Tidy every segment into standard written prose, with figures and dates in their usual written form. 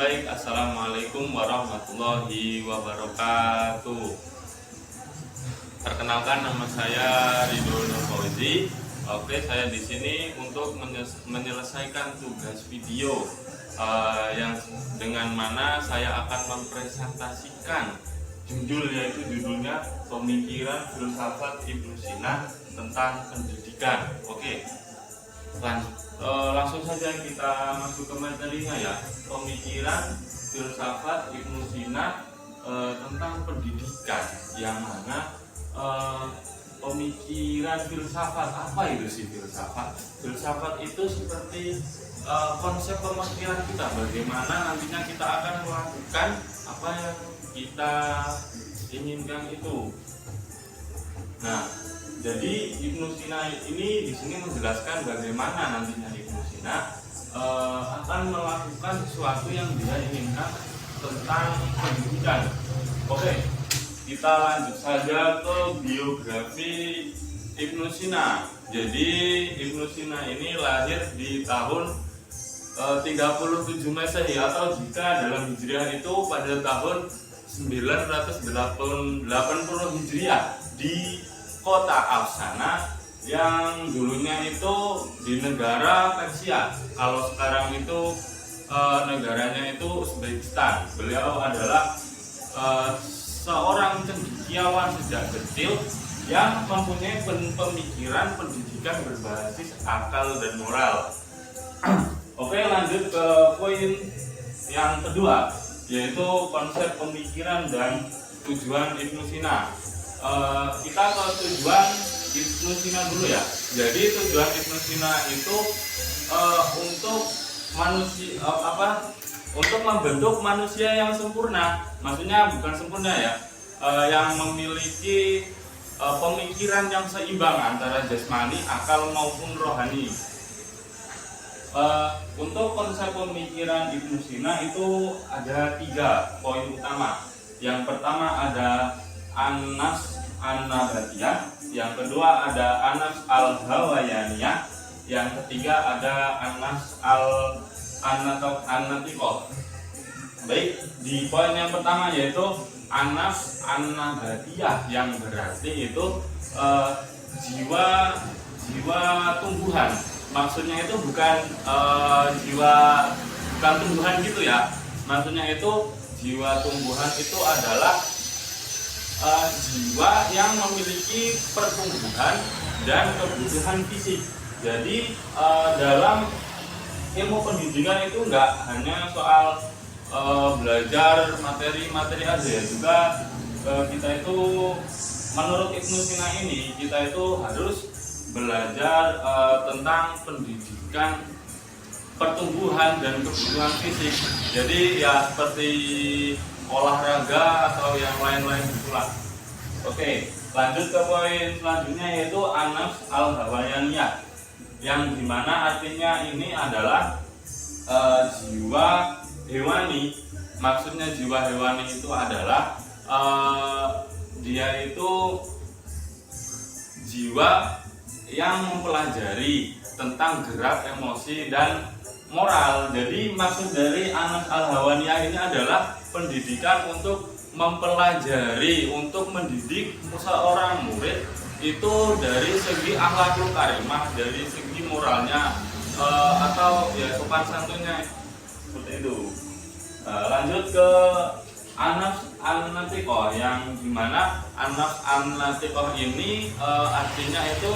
baik. Assalamualaikum warahmatullahi wabarakatuh. Perkenalkan, nama saya Ridho Nur Fauzi. Oke, saya di sini untuk menyelesaikan tugas video yang dengan mana saya akan mempresentasikan judulnya Pemikiran Filsafat Ibnu Sina tentang pendidikan. Oke, langsung saja kita masuk ke materinya ya. Pemikiran Filsafat Ibnu Sina tentang pendidikan, yang mana pemikiran filsafat, apa itu sih filsafat? Filsafat itu seperti konsep pemikiran kita, bagaimana nantinya kita akan melakukan apa yang kita inginkan itu. Nah, jadi Ibnu Sina ini di sini menjelaskan bagaimana nantinya Ibnu Sina akan melakukan sesuatu yang dia inginkan tentang pendidikan. Oke, kita lanjut saja ke biografi Ibnu Sina. Jadi Ibnu Sina ini lahir di tahun 37 Masehi, atau jika dalam Hijriah itu pada tahun 980 Hijriah di kota Afsana yang dulunya itu di negara Persia. Kalau sekarang itu negaranya itu Uzbekistan. Beliau adalah seorang cendekiawan sejak kecil yang mempunyai pemikiran pendidikan berbasis akal dan moral. Oke, lanjut ke poin yang kedua, yaitu konsep pemikiran dan tujuan Ibnu Sina. Kita ke tujuan Ibnu Sina dulu ya. Jadi tujuan Ibnu Sina itu untuk manusia untuk membentuk manusia yang sempurna. Maksudnya bukan sempurna ya, yang memiliki pemikiran yang seimbang antara jasmani, akal maupun rohani. Untuk konsep pemikiran Ibnu Sina itu ada 3 poin utama. Yang pertama ada An-Nafs An-Nabatiyah, yang kedua ada An-Nafs Al-Hawayaniyah, yang ketiga ada An-Nafs An-Natiqah. Baik, di poin yang pertama yaitu An-Nafs An-Nabatiyah, yang berarti itu jiwa tumbuhan. Maksudnya itu bukan bukan tumbuhan gitu ya. Maksudnya itu jiwa tumbuhan itu adalah jiwa yang memiliki pertumbuhan dan kebutuhan fisik. Jadi dalam ilmu pendidikan itu enggak hanya soal belajar materi-materi aja ya, juga kita itu menurut Ibnu Sina ini kita itu harus belajar tentang pendidikan pertumbuhan dan kebutuhan fisik. Jadi ya seperti olahraga atau yang lain-lain itulah. Oke, lanjut ke poin selanjutnya yaitu An-Nafs Al-Hawayaniyah, yang dimana artinya ini adalah jiwa hewani. Maksudnya jiwa hewani itu adalah dia itu jiwa yang mempelajari tentang gerak, emosi, dan moral. Jadi maksud dari An-Nafs Al-Hawayaniyah ini adalah pendidikan untuk mempelajari, untuk mendidik seorang murid itu dari segi akhlakul karimah, dari segi moralnya, atau ya sopan santunnya, seperti itu. Lanjut ke An-Nafs An-Natiqah, yang dimana An-Nafs An-Natiqah ini artinya itu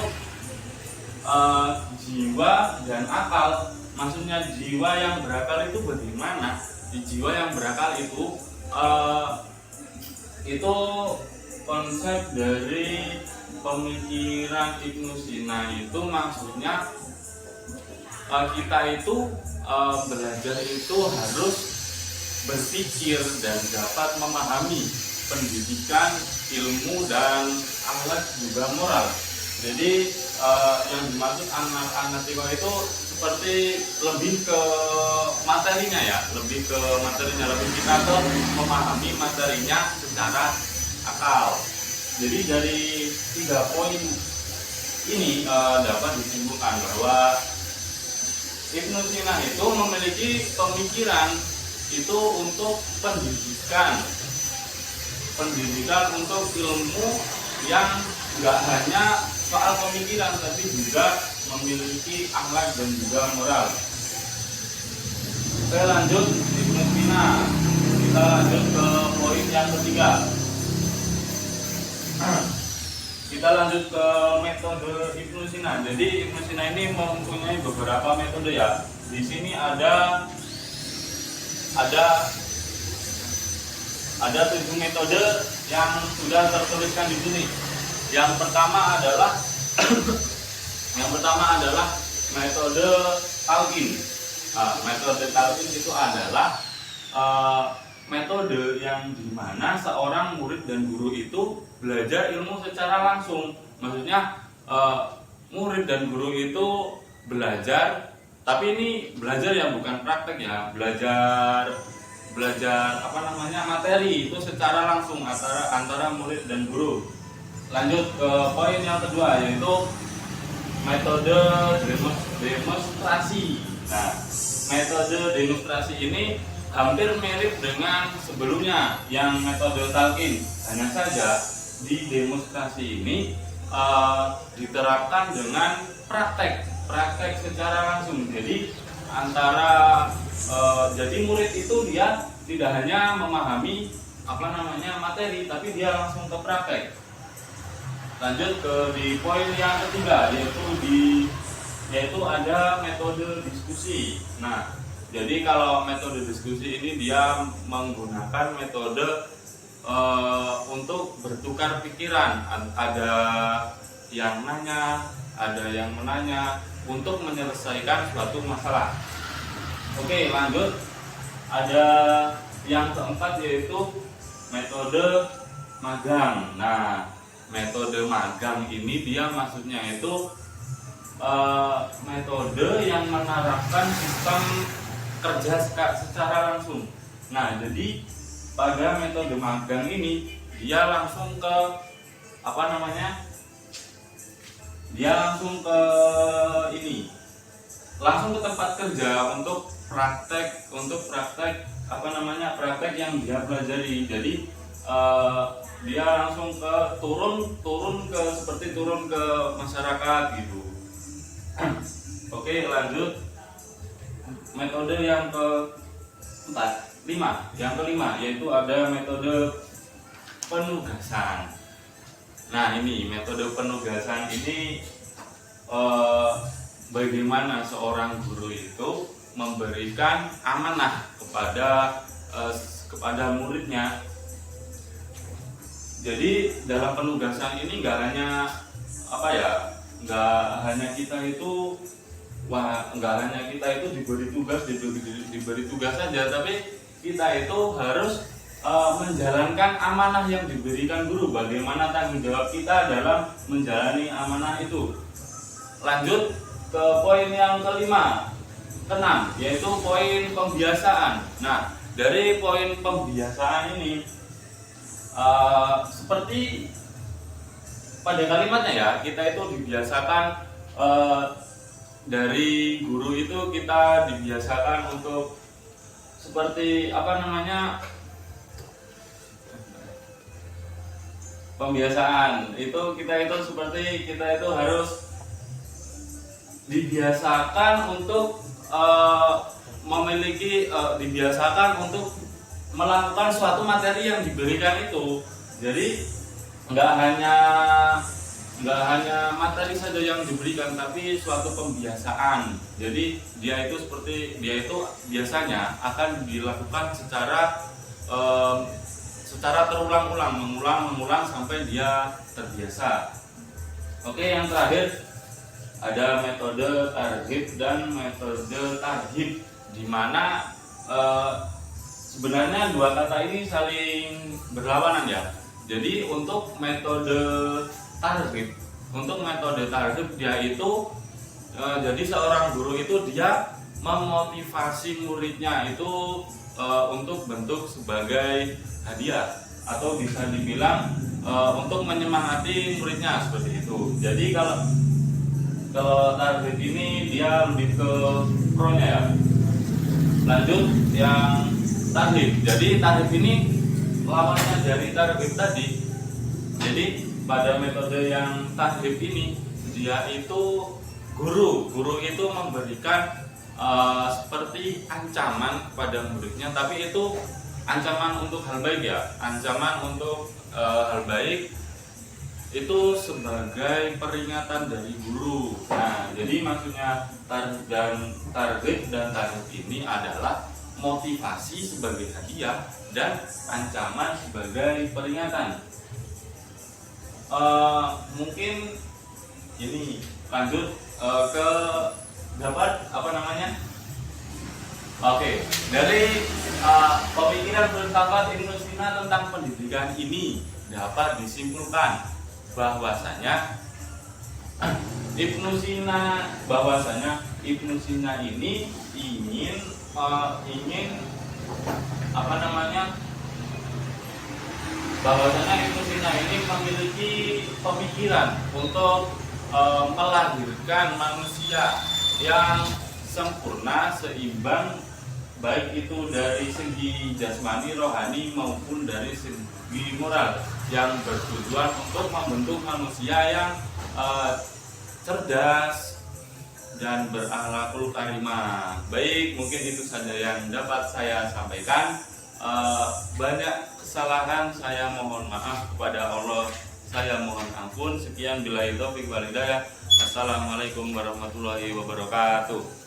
jiwa dan akal. Maksudnya jiwa yang berakal itu bagaimana? Di jiwa yang berakal itu konsep dari pemikiran Ibnu Sina itu maksudnya kita itu belajar itu harus berpikir dan dapat memahami pendidikan, ilmu, dan akhlak juga moral. Jadi yang dimaksud An-Natiqah itu seperti lebih ke materinya ya, lebih kita ke memahami materinya secara akal. Jadi dari 3 poin ini dapat disimpulkan bahwa Ibnu Sina itu memiliki pemikiran itu untuk pendidikan untuk ilmu yang nggak hanya soal pemikiran tapi juga memiliki akhlak dan juga moral. Oke, lanjut Ibnu Sina. Kita lanjut ke poin yang ketiga. Kita lanjut ke metode Ibnu Sina. Jadi Ibnu Sina ini mempunyai beberapa metode ya. Di sini ada 7 metode yang sudah tertuliskan di sini. Yang pertama adalah metode talqin. Metode talqin itu adalah metode yang dimana seorang murid dan guru itu belajar ilmu secara langsung. Maksudnya murid dan guru itu belajar, tapi ini belajar yang bukan praktek ya, belajar materi itu secara langsung antara murid dan guru. Lanjut ke poin yang kedua, yaitu metode demonstrasi. Nah, metode demonstrasi ini hampir mirip dengan sebelumnya yang metode talqin. Hanya saja di demonstrasi ini diterapkan dengan praktek secara langsung. Jadi jadi murid itu dia tidak hanya memahami materi, tapi dia langsung ke praktek. Lanjut di poin yang ketiga, yaitu ada metode diskusi. Nah, jadi kalau metode diskusi ini dia menggunakan metode untuk bertukar pikiran. Ada yang nanya, ada yang menanya untuk menyelesaikan suatu masalah. Oke, lanjut. Ada yang keempat, yaitu metode magang. Nah, metode magang ini dia maksudnya itu metode yang menerapkan sistem kerja secara langsung. Nah, jadi pada metode magang ini dia langsung ke langsung ke tempat kerja untuk praktek yang dia pelajari. Jadi dia langsung turun ke masyarakat gitu. Oke, lanjut metode yang kelima, yaitu ada metode penugasan. Nah, ini metode penugasan ini bagaimana seorang guru itu memberikan amanah kepada muridnya. Jadi dalam penugasan ini nggak hanya kita itu diberi tugas saja, tapi kita itu harus menjalankan amanah yang diberikan guru. Bagaimana tanggung jawab kita dalam menjalani amanah itu. Lanjut ke poin yang keenam, yaitu poin pembiasaan. Nah, dari poin pembiasaan ini seperti pada kalimatnya ya, kita itu dibiasakan dari guru itu kita dibiasakan untuk seperti pembiasaan itu kita itu harus dibiasakan untuk dibiasakan untuk melakukan suatu materi yang diberikan itu. Jadi nggak hanya materi saja yang diberikan, tapi suatu pembiasaan. Jadi dia itu biasanya akan dilakukan secara mengulang sampai dia terbiasa. Oke, yang terakhir ada metode targhib dan metode tarhib, di mana sebenarnya dua kata ini saling berlawanan ya. Jadi untuk metode targhib dia itu jadi seorang guru itu dia memotivasi muridnya itu untuk bentuk sebagai hadiah, atau bisa dibilang untuk menyemangati muridnya seperti itu. Jadi kalau targhib ini dia lebih ke pro-nya ya. Lanjut yang tarhib. Jadi tarhib ini lawannya dari targhib tadi. Jadi pada metode yang tarhib ini dia itu guru itu memberikan seperti ancaman kepada muridnya, tapi itu ancaman untuk hal baik ya, ancaman untuk hal baik itu sebagai peringatan dari guru. Nah, jadi maksudnya targhib dan tarhib ini adalah motivasi sebagai hadiah dan ancaman sebagai peringatan. Mungkin ini lanjut ke dapat apa namanya? Oke, dari pemikiran filsafat Ibnu Sina tentang pendidikan ini dapat disimpulkan bahwasanya Ibnu Sina ini ingin apa namanya? Bahwasanya Ibnu Sina ini memiliki pemikiran untuk melahirkan manusia yang sempurna, seimbang, baik itu dari segi jasmani, rohani maupun dari segi moral, yang bertujuan untuk membentuk manusia yang cerdas dan berakhlakul karimah. Baik, mungkin itu saja yang dapat saya sampaikan. Banyak kesalahan saya mohon maaf kepada Allah, saya mohon ampun. Sekian billahi taufiq wal hidayah. Assalamualaikum warahmatullahi wabarakatuh.